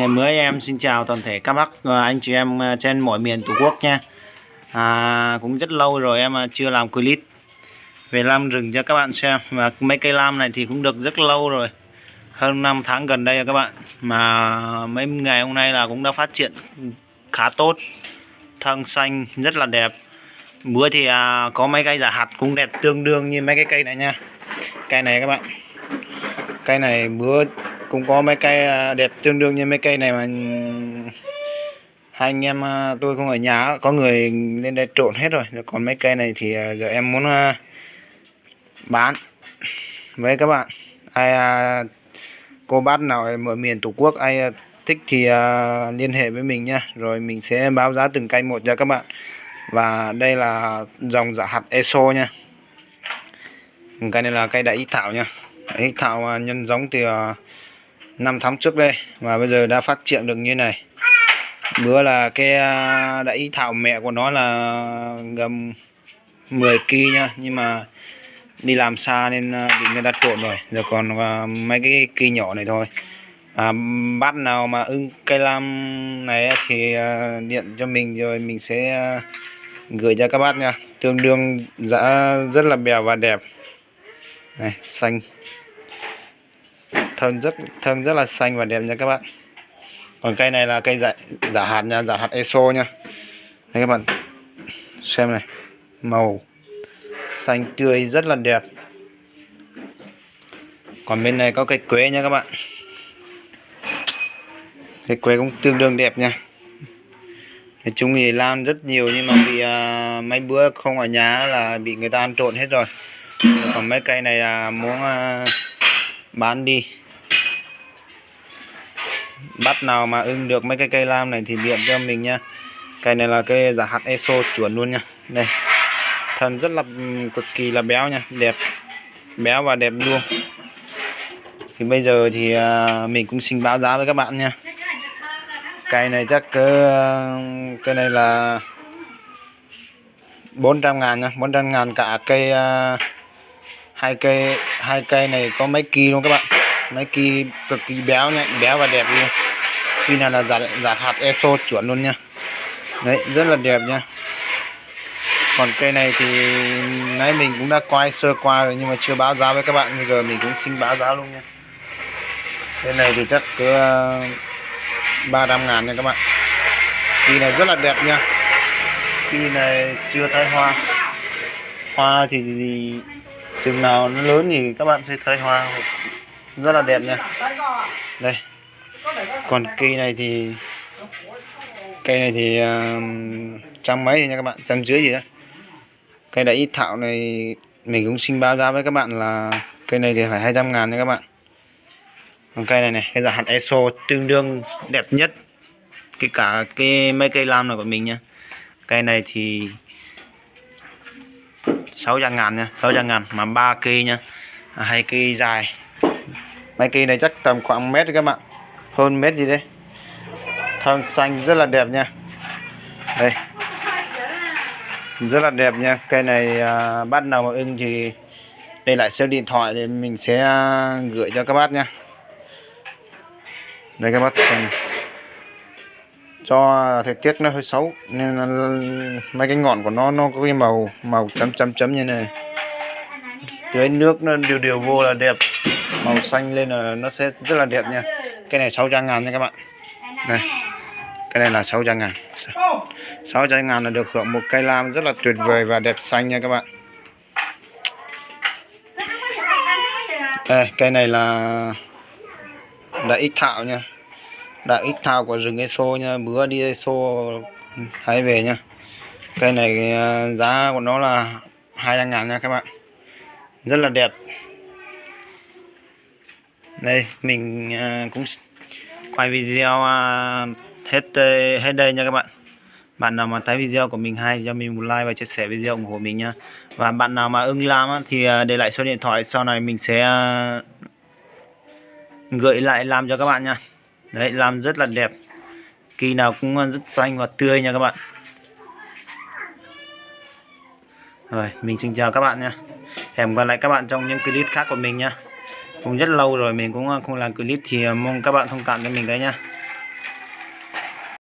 Ngày mới em xin chào toàn thể các bác anh chị em trên mọi miền Tổ quốc nha. Cũng rất lâu rồi em chưa làm clip về lam rừng cho các bạn xem. Và mấy cây lam này thì cũng được rất lâu rồi, hơn 5 tháng gần đây rồi các bạn. Mà mấy ngày hôm nay là cũng đã phát triển khá tốt, thân xanh rất là đẹp. Bữa thì có mấy cây giả hạt cũng đẹp tương đương như mấy cái cây này nha. Cây này các bạn, cây này bữa cũng có mấy cây đẹp tương đương như mấy cây này, mà hai anh em tôi không ở nhà, có người lên đây trộn hết rồi. Còn mấy cây này thì giờ em muốn bán với các bạn. Ai cô bác nào ở miền Tổ quốc ai thích thì liên hệ với mình nha, rồi mình sẽ báo giá từng cây một cho các bạn. Và đây là dòng giả hạt ESO nha. Cây này là cây đại ít thảo nha. Ít thảo nhân giống từ 5 tháng trước đây, và bây giờ đã phát triển được như này. Bữa là cái đại ít thảo mẹ của nó là gần 10 kg nha, nhưng mà đi làm xa nên bị người ta trộn rồi, giờ còn mấy cái cây nhỏ này thôi. Bác nào mà ưng cây lam này thì điện cho mình, rồi mình sẽ gửi cho các bác nha. Tương đương giá rất là bèo và đẹp này, xanh, thân rất là xanh và đẹp nha các bạn. Còn cây này là cây giả hạt nha, giả hạt ESO nha. Đây các bạn xem này, màu xanh tươi rất là đẹp. Còn bên này có cây quế nha các bạn. Cây quế cũng tương đương đẹp nha. Nói chung thì lam rất nhiều, nhưng mà bị mấy bữa không ở nhà là bị người ta ăn trộn hết rồi. Còn mấy cây này là muốn bán đi. Bác nào mà ưng được mấy cái cây lam này thì điện cho mình nha. Cây này là cây giả hạt ESO chuẩn luôn nha. Đây, thân rất là cực kỳ là béo nha, đẹp, béo và đẹp luôn. Thì bây giờ thì mình cũng xin báo giá với các bạn nha. Cây này chắc cây này là 400.000 nha, 400.000 cả cây. Hai cây này có mấy kỳ luôn các bạn, mấy kỳ cực kỳ béo nha, béo và đẹp luôn. Khi nào là giả hạt ESO chuẩn luôn nha. Đấy, rất là đẹp nha. Còn cây này thì nãy mình cũng đã quay sơ qua rồi, nhưng mà chưa báo giá với các bạn. Bây giờ mình cũng xin báo giá luôn nha. Cây này thì chắc cứ 300.000 nha các bạn. Cây này rất là đẹp nha. Cây này chưa thấy hoa. Hoa thì chừng nào nó lớn thì các bạn sẽ thấy hoa, rất là đẹp nha. Đây. Còn cây này thì trăm mấy nha các bạn, trăm dưới gì đó. Cây đại ít thảo này mình cũng xin báo giá với các bạn là cây này thì phải 200.000 nha các bạn. Còn cây này này, cái giả hạt ESO tương đương đẹp nhất cả mấy cây lam này của mình nha. Cây này thì 600.000 nha, 600.000 mà 3 cây nha, 2 cây dài. Mấy cây này chắc tầm khoảng mét các bạn, hơn mét gì đấy. Thân xanh rất là đẹp nha. Đây, rất là đẹp nha. Cây này bác nào mà ưng thì để lại số điện thoại để mình sẽ gửi cho các bác nha. Đây các bác xem này. Do thời tiết nó hơi xấu nên là mấy cái ngọn của nó có cái màu chấm như này. Tưới nước nó đều vô là đẹp, màu xanh lên là nó sẽ rất là đẹp nha. Cái này 600.000 nha các bạn. Đây, cái này là 600.000. 600.000 là được hưởng một cây lam rất là tuyệt vời và đẹp xanh nha các bạn. Đây, cây này là đã ít thảo nha, đã ít thảo của rừng ESO nha. Bữa đi ESO thấy về nha. Cây này giá của nó là 200.000 nha các bạn, rất là đẹp. Đây mình cũng quay video hết đây nha các bạn. Bạn nào mà thấy video của mình hay cho mình một like và chia sẻ video ủng hộ mình nha. Và bạn nào mà ưng lam thì để lại số điện thoại, sau này mình sẽ gửi lại làm cho các bạn nha. Đấy, lam rất là đẹp, kỳ nào cũng rất xanh và tươi nha các bạn. Rồi, mình xin chào các bạn nha. Hẹn gặp lại các bạn trong những clip khác của mình nha. Cũng rất lâu rồi mình cũng không làm clip thì mong các bạn thông cảm cho mình đấy nha.